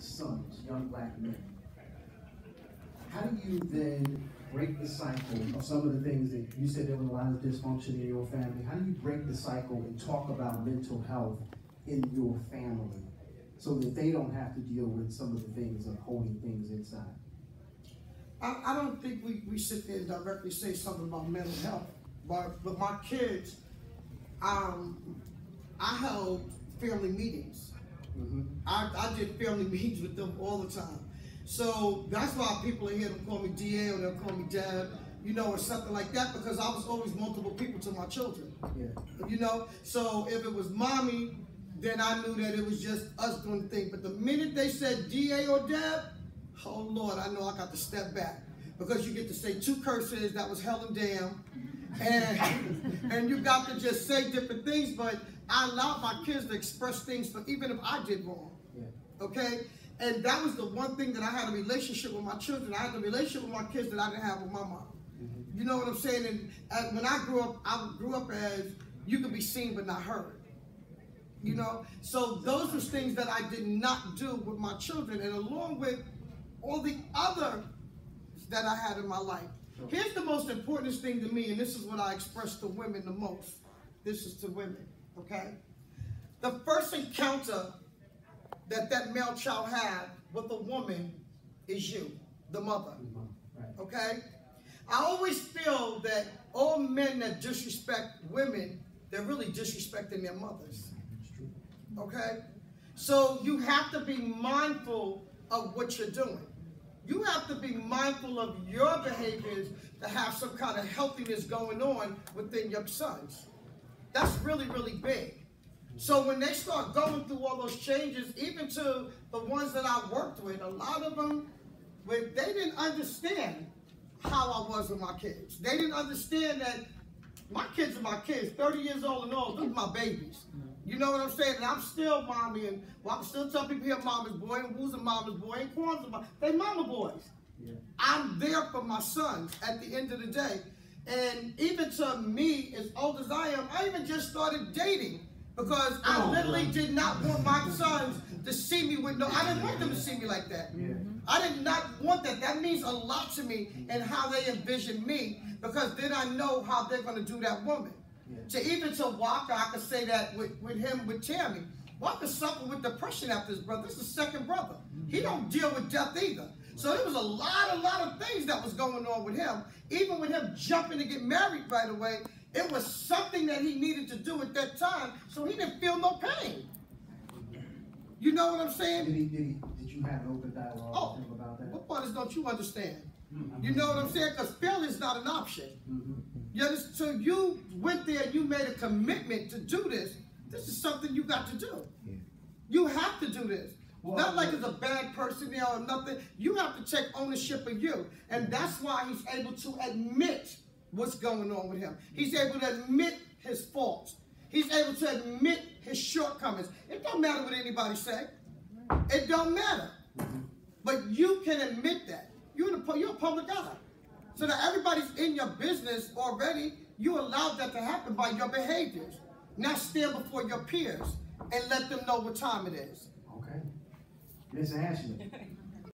sons, young black men, how do you then break the cycle of some of the things that you said there was a lot of dysfunction in your family? How do you break the cycle and talk about mental health in your family so that they don't have to deal with some of the things of holding things inside? I don't think we sit there and directly say something about mental health, but with my kids, I held family meetings. I did family meetings with them all the time. So that's why people in here don't call me DA or they'll call me Dad, you know, or something like that, because I was always multiple people to my children. Yeah. You know, so if it was mommy, then I knew that it was just us doing the thing. But the minute they said DA or Dad, oh Lord, I know I got to step back, because you get to say two curses that was hell and damn, and you got to just say different things. But I allowed my kids to express things, for even if I did wrong. Yeah. Okay. And that was the one thing that I had a relationship with my children. I had a relationship with my kids that I didn't have with my mom. You know what I'm saying? And when I grew up as you could be seen but not heard. You know? So those were things that I did not do with my children, and along with all the other that I had in my life. Here's the most important thing to me, and this is what I express to women the most. This is to women, okay? The first encounter that male child had with a woman is you, the mother, okay? I always feel that all men that disrespect women, they're really disrespecting their mothers, okay? So you have to be mindful of what you're doing. You have to be mindful of your behaviors to have some kind of healthiness going on within your sons. That's really, really big. So when they start going through all those changes, even to the ones that I worked with, a lot of them, they didn't understand how I was with my kids. They didn't understand that my kids are my kids, 30 years old and all, those are my babies. You know what I'm saying? And I'm still mommy, and I'm still telling people here, mama's boy, and who's a mama's boy, and Quan's a mama. They mama boys. Yeah. I'm there for my sons at the end of the day. And even to me, as old as I am, I even just started dating. Because I literally did not want my sons to see me with I didn't want them to see me like that. Yeah. I did not want that. That means a lot to me and how they envision me, because then I know how they're going to do that woman. Yeah. To Walker, I could say that with Tammy. Walker suffered with depression after his brother. This is his second brother. He don't deal with death either. So there was a lot of things that was going on with him. Even with him jumping to get married right away, it was something that he needed to do at that time, so he didn't feel no pain. You know what I'm saying? Did you have an open dialogue with him about that? What part don't you understand? You know what I'm saying? Because failure is not an option. So you went there and you made a commitment to do this. This is something you got to do. Yeah. You have to do this. Well, not like it's a bad person there or nothing. You have to take ownership of you. And that's why he's able to admit what's going on with him. He's able to admit his faults. He's able to admit his shortcomings. It don't matter what anybody say. It don't matter. But you can admit that. You're a public guy. So that everybody's in your business already, you allow that to happen by your behaviors. Now stand before your peers and let them know what time it is. Okay. Miss Ashley.